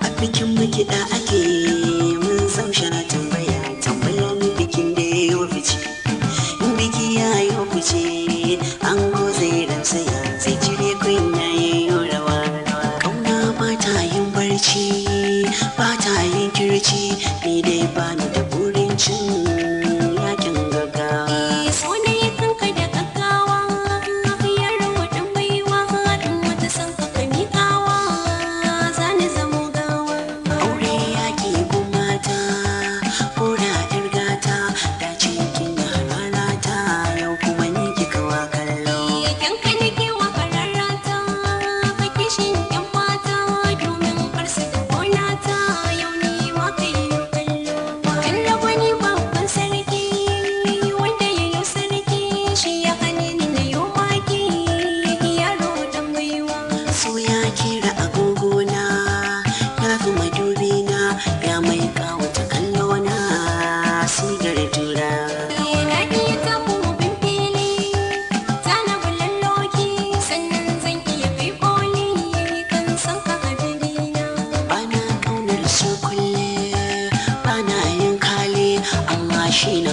Abikinmu kiɗa ake mun san shana tambaya tambayan bikin da ya fice biki ya yi fice an zai ransaya zai cire kunya ya yi rawa kauna ba ta yin barci ba ta yin kirci ni dai ba ni da burin cin yakin gaggawa so ne kanka da gaggawa yaro dan baiwa dan wata san ka miƙawa zani zamo gawa aure yaki gumata ko da yar gata da cikin rarata yau kuma ni kika wa kallo yanka nake wa kararrata ka kishin yan mata domin karsu da gonata yau ni wa kai kallo kallo wani babban sarki wanda ya yi sarki shi ya hane ni na yau maki yaro dan baiwa so ya kira agogona ya fi madubina ya mai kawata kallona sigar tura na iya tafi bin fili zana bulalloki sannan zan iya kai koli kan san ka kabirina bana kaunar su kulle bana yin kale amma shi na